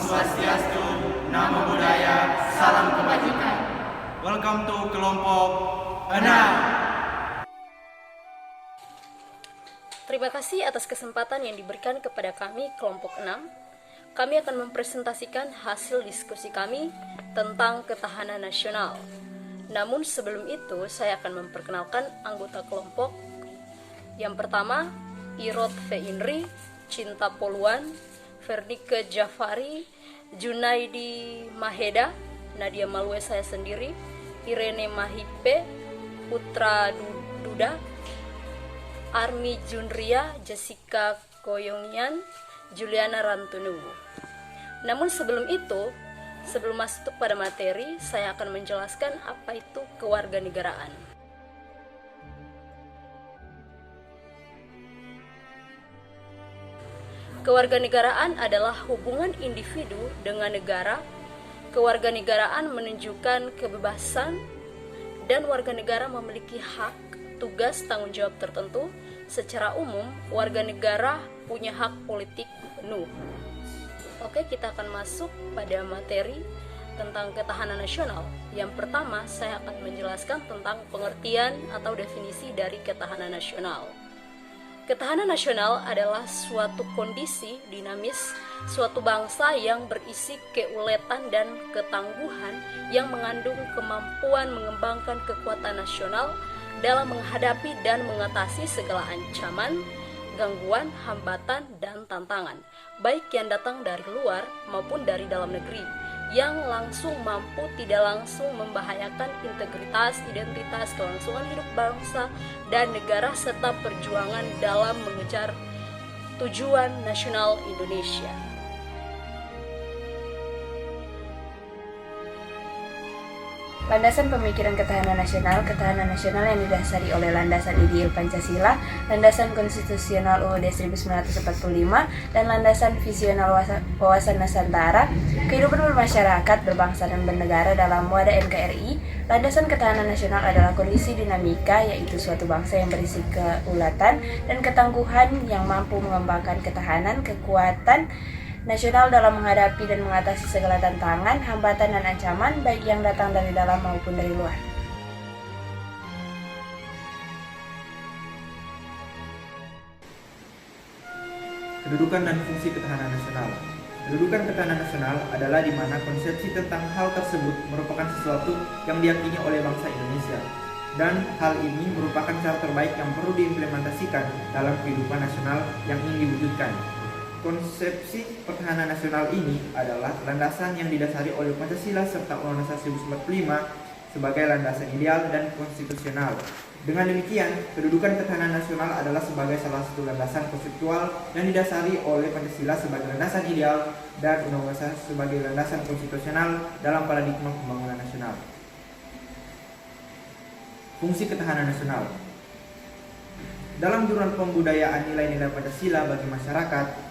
Swastiastu, Namo Buddhaya, Salam Kebajikan. Welcome to kelompok 6. Terima kasih atas kesempatan yang diberikan kepada kami kelompok 6. Kami akan mempresentasikan hasil diskusi kami tentang ketahanan nasional. Namun sebelum itu saya akan memperkenalkan anggota kelompok. Yang pertama, Irot Feinri, Cinta Poluan, Fernike Jafari, Junaidi Maheda, Nadia Malue saya sendiri, Irene Mahipe, Putra Duda, Armi Junria, Jessica Koyongyan, Juliana Rantunu. Namun sebelum itu, sebelum masuk pada materi, saya akan menjelaskan apa itu kewarganegaraan. Kewarganegaraan adalah hubungan individu dengan negara. Kewarganegaraan menunjukkan kebebasan dan warga negara memiliki hak, tugas, tanggung jawab tertentu. Secara umum, warga negara punya hak politik penuh. Oke, kita akan masuk pada materi tentang ketahanan nasional. Yang pertama, saya akan menjelaskan tentang pengertian atau definisi dari ketahanan nasional. Ketahanan nasional adalah suatu kondisi dinamis, suatu bangsa yang berisi keuletan dan ketangguhan yang mengandung kemampuan mengembangkan kekuatan nasional dalam menghadapi dan mengatasi segala ancaman, gangguan, hambatan, dan tantangan, baik yang datang dari luar maupun dari dalam negeri, yang langsung mampu tidak langsung membahayakan integritas, identitas, kelangsungan hidup bangsa dan negara serta perjuangan dalam mengejar tujuan nasional Indonesia. Landasan pemikiran ketahanan nasional yang didasari oleh landasan ideal Pancasila, landasan konstitusional UUD 1945, dan landasan visional wawasan Nusantara, kehidupan bermasyarakat, berbangsa dan bernegara dalam wadah NKRI. Landasan ketahanan nasional adalah kondisi dinamika, yaitu suatu bangsa yang berisi keulatan dan ketangguhan yang mampu mengembangkan ketahanan, kekuatan nasional dalam menghadapi dan mengatasi segala tantangan, hambatan, dan ancaman, baik yang datang dari dalam maupun dari luar. Kedudukan dan fungsi ketahanan nasional. Kedudukan ketahanan nasional adalah di mana konsepsi tentang hal tersebut merupakan sesuatu yang diyakini oleh bangsa Indonesia, dan hal ini merupakan cara terbaik yang perlu diimplementasikan dalam kehidupan nasional yang ingin diwujudkan. Konsepsi pertahanan nasional ini adalah landasan yang didasari oleh Pancasila serta Undang-Undang 1945 sebagai landasan ideal dan konstitusional. Dengan demikian, kedudukan ketahanan nasional adalah sebagai salah satu landasan konseptual yang didasari oleh Pancasila sebagai landasan ideal dan Undang-Undang sebagai landasan konstitusional dalam paradigma pembangunan nasional. Fungsi ketahanan nasional. Dalam jurnal pembudayaan nilai-nilai Pancasila bagi masyarakat,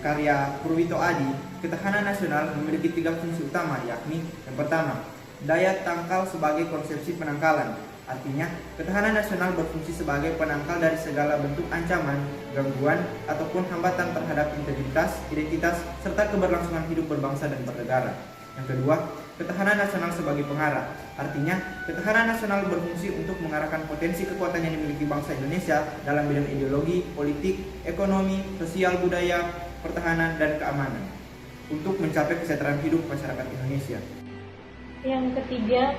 karya Purwito Adi, ketahanan nasional memiliki 3 fungsi utama, yakni yang pertama, daya tangkal sebagai konsepsi penangkalan. Artinya, ketahanan nasional berfungsi sebagai penangkal dari segala bentuk ancaman, gangguan, ataupun hambatan terhadap integritas, identitas, serta keberlangsungan hidup berbangsa dan bernegara. Yang kedua, ketahanan nasional sebagai pengarah. Artinya, ketahanan nasional berfungsi untuk mengarahkan potensi kekuatan yang dimiliki bangsa Indonesia dalam bidang ideologi, politik, ekonomi, sosial, budaya, pertahanan, dan keamanan untuk mencapai kesejahteraan hidup masyarakat Indonesia. Yang ketiga,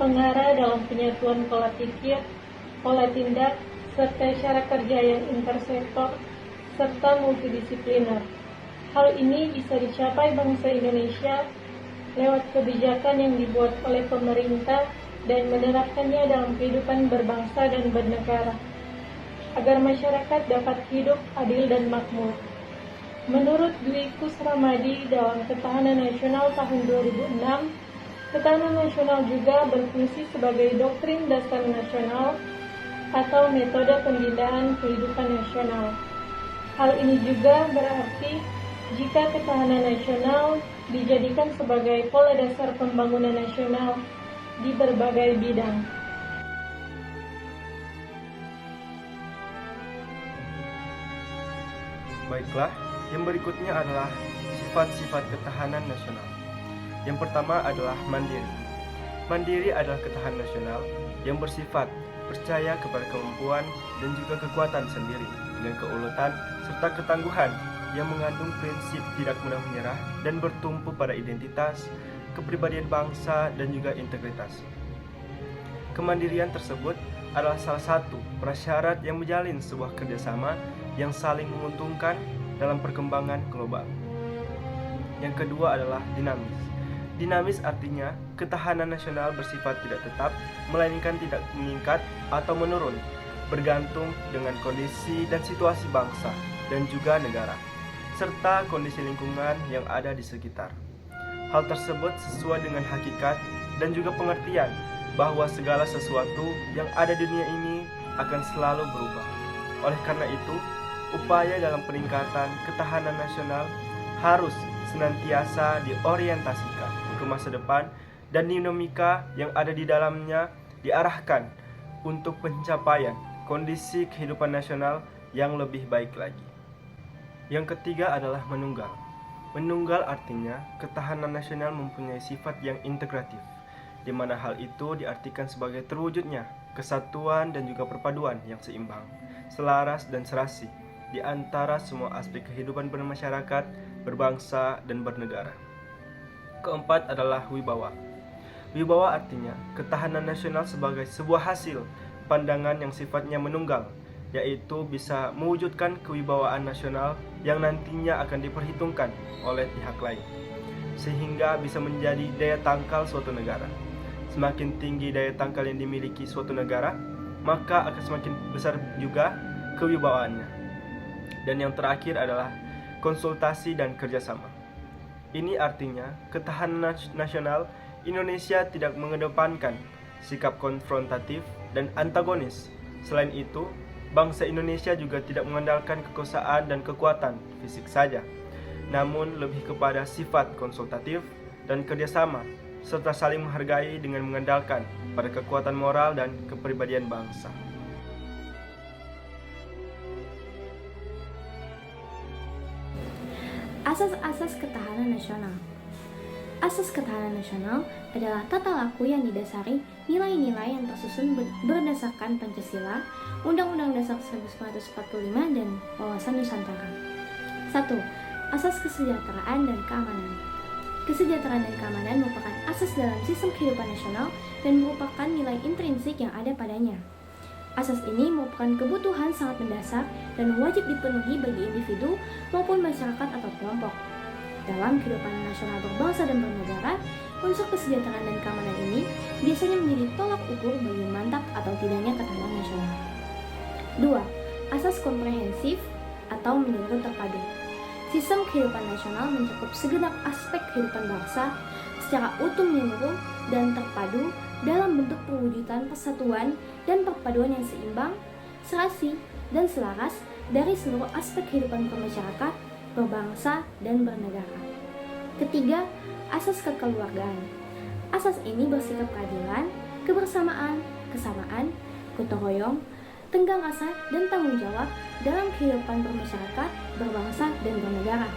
pengarah dalam penyatuan pola pikir, pola tindak, serta cara kerja yang intersektor serta multidisipliner. Hal ini bisa dicapai bangsa Indonesia lewat kebijakan yang dibuat oleh pemerintah dan menerapkannya dalam kehidupan berbangsa dan bernegara, agar masyarakat dapat hidup adil dan makmur. Menurut Dwi Kusramadi dalam Ketahanan Nasional tahun 2006, ketahanan nasional juga berfungsi sebagai doktrin dasar nasional atau metode pembinaan kehidupan nasional. Hal ini juga berarti jika ketahanan nasional dijadikan sebagai pola dasar pembangunan nasional di berbagai bidang. Baiklah, yang berikutnya adalah sifat-sifat ketahanan nasional. Yang pertama adalah mandiri. Mandiri adalah ketahanan nasional yang bersifat percaya kepada kemampuan dan juga kekuatan sendiri dengan keuletan serta ketangguhan yang mengandung prinsip tidak mudah menyerah dan bertumpu pada identitas, kepribadian bangsa dan juga integritas. Kemandirian tersebut adalah salah satu prasyarat yang menjalin sebuah kerjasama yang saling menguntungkan dalam perkembangan global. Yang kedua adalah dinamis. Dinamis artinya ketahanan nasional bersifat tidak tetap, melainkan tidak meningkat atau menurun, bergantung dengan kondisi dan situasi bangsa dan juga negara, serta kondisi lingkungan yang ada di sekitar. Hal tersebut sesuai dengan hakikat dan juga pengertian bahwa segala sesuatu yang ada di dunia ini akan selalu berubah. Oleh karena itu, upaya dalam peningkatan ketahanan nasional harus senantiasa diorientasikan ke masa depan dan dinamika yang ada di dalamnya diarahkan untuk pencapaian kondisi kehidupan nasional yang lebih baik lagi. Yang ketiga adalah menunggal. Menunggal artinya ketahanan nasional mempunyai sifat yang integratif, di mana hal itu diartikan sebagai terwujudnya kesatuan dan juga perpaduan yang seimbang, selaras dan serasi di antara semua aspek kehidupan bermasyarakat, berbangsa, dan bernegara. Keempat adalah wibawa. Wibawa artinya ketahanan nasional sebagai sebuah hasil pandangan yang sifatnya menunggal, yaitu bisa mewujudkan kewibawaan nasional yang nantinya akan diperhitungkan oleh pihak lain, sehingga bisa menjadi daya tangkal suatu negara. Semakin tinggi daya tangkal yang dimiliki suatu negara, maka akan semakin besar juga kewibawaannya. Dan yang terakhir adalah konsultasi dan kerjasama. Ini artinya ketahanan nasional Indonesia tidak mengedepankan sikap konfrontatif dan antagonis. Selain itu, bangsa Indonesia juga tidak mengandalkan kekuasaan dan kekuatan fisik saja, namun lebih kepada sifat konsultatif dan kerjasama, serta saling menghargai dengan mengandalkan pada kekuatan moral dan kepribadian bangsa. Asas-asas ketahanan nasional. Asas ketahanan nasional adalah tata laku yang didasari nilai-nilai yang tersusun berdasarkan Pancasila, Undang-Undang Dasar 1945, dan Wawasan Nusantara. 1. Asas kesejahteraan dan keamanan. Kesejahteraan dan keamanan merupakan asas dalam sistem kehidupan nasional dan merupakan nilai intrinsik yang ada padanya. Asas ini merupakan kebutuhan sangat mendasar dan wajib dipenuhi bagi individu maupun masyarakat atau kelompok. Dalam kehidupan nasional berbangsa dan bernegara, unsur kesejahteraan dan keamanan ini biasanya menjadi tolak ukur bagi mantap atau tidaknya ketahanan nasional. 2. Asas komprehensif atau menyeluruh terpadu. Sistem kehidupan nasional mencakup segenap aspek kehidupan bangsa secara utuh menyeluruh dan terpadu dalam bentuk perwujudan persatuan dan perpaduan yang seimbang, serasi, dan selaras dari seluruh aspek kehidupan bermasyarakat, berbangsa, dan bernegara. Ketiga, asas kekeluargaan. Asas ini bersikap keadilan, kebersamaan, kesamaan, gotong royong, tenggang rasa, dan tanggung jawab dalam kehidupan bermasyarakat, berbangsa, dan bernegara.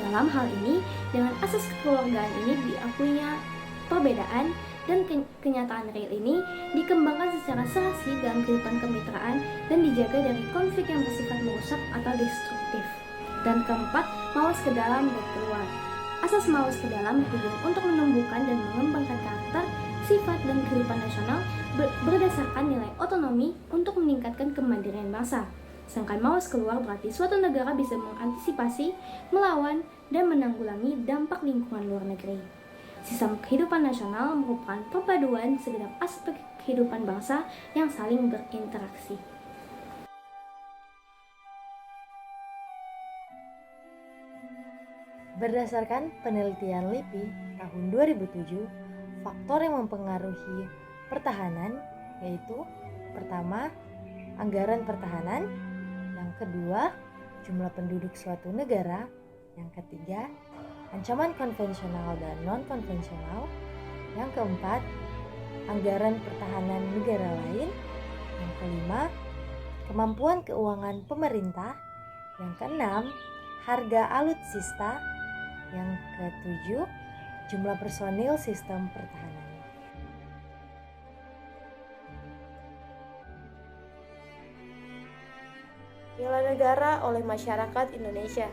Dalam hal ini, dengan asas kekeluargaan ini diakuinya perbedaan dan kenyataan real ini dikembangkan secara serasi dalam kehidupan kemitraan dan dijaga dari konflik yang bersifat merusak atau destruktif. Dan keempat, mawas ke dalam dan keluar. Asas mawas ke dalam bertujuan untuk menumbuhkan dan mengembangkan karakter, sifat, dan kehidupan nasional berdasarkan nilai otonomi untuk meningkatkan kemandirian bangsa. Sedangkan mawas keluar berarti suatu negara bisa mengantisipasi, melawan, dan menanggulangi dampak lingkungan luar negeri. Sistem kehidupan nasional merupakan perpaduan segenap aspek kehidupan bangsa yang saling berinteraksi. Berdasarkan penelitian LIPI tahun 2007, faktor yang mempengaruhi pertahanan yaitu pertama, anggaran pertahanan, yang kedua, jumlah penduduk suatu negara, yang ketiga, ancaman konvensional dan non-konvensional, yang keempat, anggaran pertahanan negara lain, yang kelima, kemampuan keuangan pemerintah, yang keenam, harga alutsista, Yang ketujuh, jumlah personil sistem pertahanan. Bela negara oleh masyarakat Indonesia.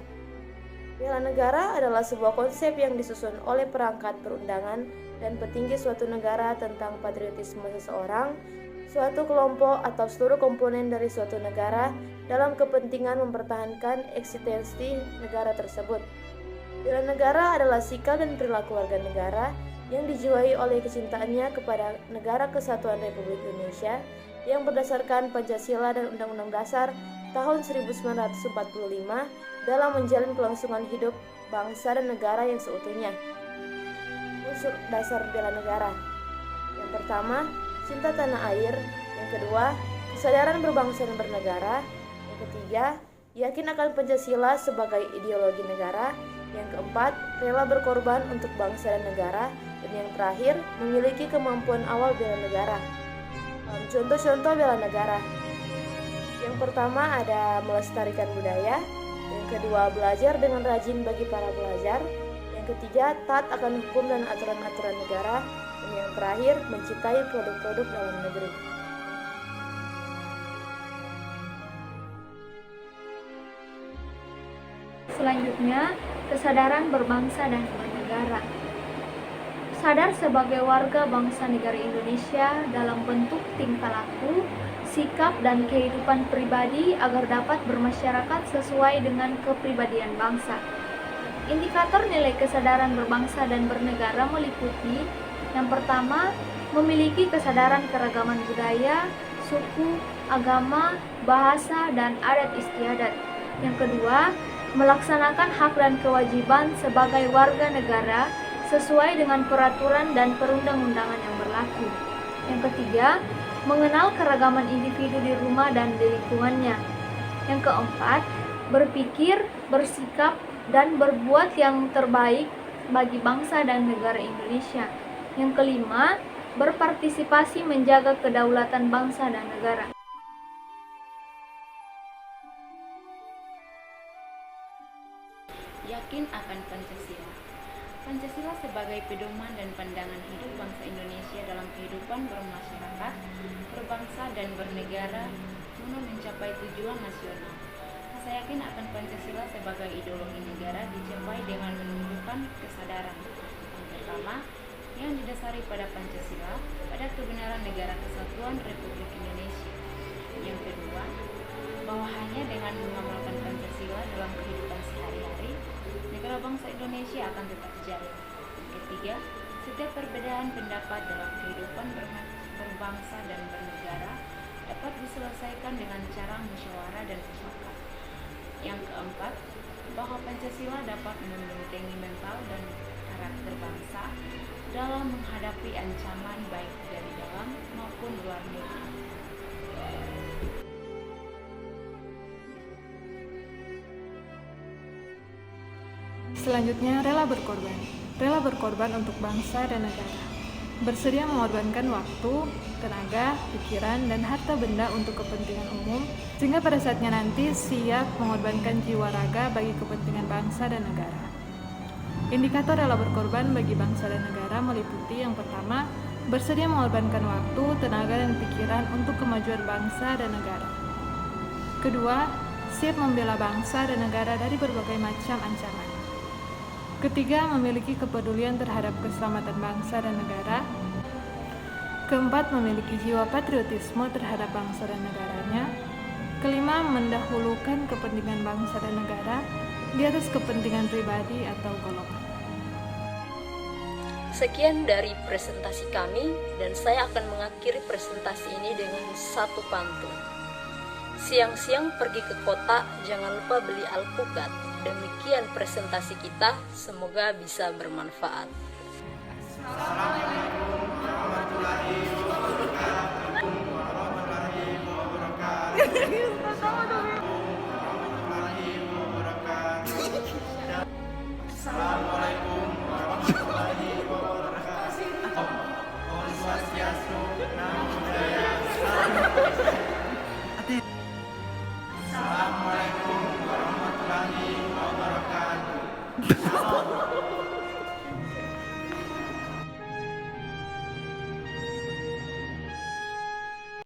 Bela negara adalah sebuah konsep yang disusun oleh perangkat perundangan dan petinggi suatu negara tentang patriotisme seseorang, suatu kelompok atau seluruh komponen dari suatu negara dalam kepentingan mempertahankan eksistensi negara tersebut. Bela negara adalah sikap dan perilaku warga negara yang dijiwai oleh kecintaannya kepada Negara Kesatuan Republik Indonesia yang berdasarkan Pancasila dan Undang-Undang Dasar tahun 1945 dalam menjalin kelangsungan hidup bangsa dan negara yang seutuhnya. Unsur dasar bela negara. Yang pertama, cinta tanah air. Yang kedua, kesadaran berbangsa dan bernegara. Yang ketiga, yakin akan Pancasila sebagai ideologi negara. Yang keempat, rela berkorban untuk bangsa dan negara. Dan yang terakhir, memiliki kemampuan awal bela negara. Contoh-contoh bela negara. Yang pertama ada melestarikan budaya. Yang kedua, belajar dengan rajin bagi para pelajar. Yang ketiga, taat akan hukum dan aturan-aturan negara. Dan yang terakhir, mencintai produk-produk dalam negeri. Selanjutnya, kesadaran berbangsa dan bernegara. Sadar sebagai warga bangsa negara Indonesia dalam bentuk tingkah laku, sikap dan kehidupan pribadi agar dapat bermasyarakat sesuai dengan kepribadian bangsa. Indikator nilai kesadaran berbangsa dan bernegara meliputi: yang pertama, memiliki kesadaran keragaman budaya, suku, agama, bahasa, dan adat istiadat. Yang kedua, melaksanakan hak dan kewajiban sebagai warga negara sesuai dengan peraturan dan perundang-undangan yang berlaku. Yang ketiga, mengenal keragaman individu di rumah dan di lingkungannya. Yang keempat, berpikir, bersikap, dan berbuat yang terbaik bagi bangsa dan negara Indonesia. Yang kelima, berpartisipasi menjaga kedaulatan bangsa dan negara. Yakin akan Pancasila. Pancasila sebagai pedoman dan pandangan hidup bangsa Indonesia dalam kehidupan bermasyarakat, berbangsa dan bernegara guna mencapai tujuan nasional. Rasa yakin akan Pancasila sebagai ideologi negara dicapai dengan menunjukkan kesadaran. Yang pertama, yang didasari pada Pancasila, pada kebenaran negara kesatuan Republik Indonesia. Yang kedua, bahwa hanya dengan mengamalkan Pancasila dalam kehidupan sehari-hari, negara bangsa Indonesia akan tetap jaya. Yang ketiga, setiap perbedaan pendapat dalam kehidupan berbangsa dan bernegara dapat diselesaikan dengan cara musyawarah dan mufakat. Yang keempat, bahwa Pancasila dapat membentengi mental dan karakter bangsa dalam menghadapi ancaman baik dari dalam maupun luar negeri. Selanjutnya, rela berkorban. Rela berkorban untuk bangsa dan negara. Bersedia mengorbankan waktu, tenaga, pikiran, dan harta benda untuk kepentingan umum, sehingga pada saatnya nanti siap mengorbankan jiwa raga bagi kepentingan bangsa dan negara. Indikator rela berkorban bagi bangsa dan negara meliputi: yang pertama, bersedia mengorbankan waktu, tenaga, dan pikiran untuk kemajuan bangsa dan negara. Kedua, siap membela bangsa dan negara dari berbagai macam ancaman. Ketiga, memiliki kepedulian terhadap keselamatan bangsa dan negara. Keempat, memiliki jiwa patriotisme terhadap bangsa dan negaranya. Kelima, mendahulukan kepentingan bangsa dan negara di atas kepentingan pribadi atau golongan. Sekian dari presentasi kami, dan saya akan mengakhiri presentasi ini dengan satu pantun. Siang-siang pergi ke kota, jangan lupa beli alpukat. Demikian presentasi kita, semoga bisa bermanfaat. Assalamualaikum warahmatullahi wabarakatuh. Assalamualaikum warahmatullahi wabarakatuh. Om Swastiastu, Namo Buddhaya, Salam. Assalamualaikum warahmatullahi wabarakatuh.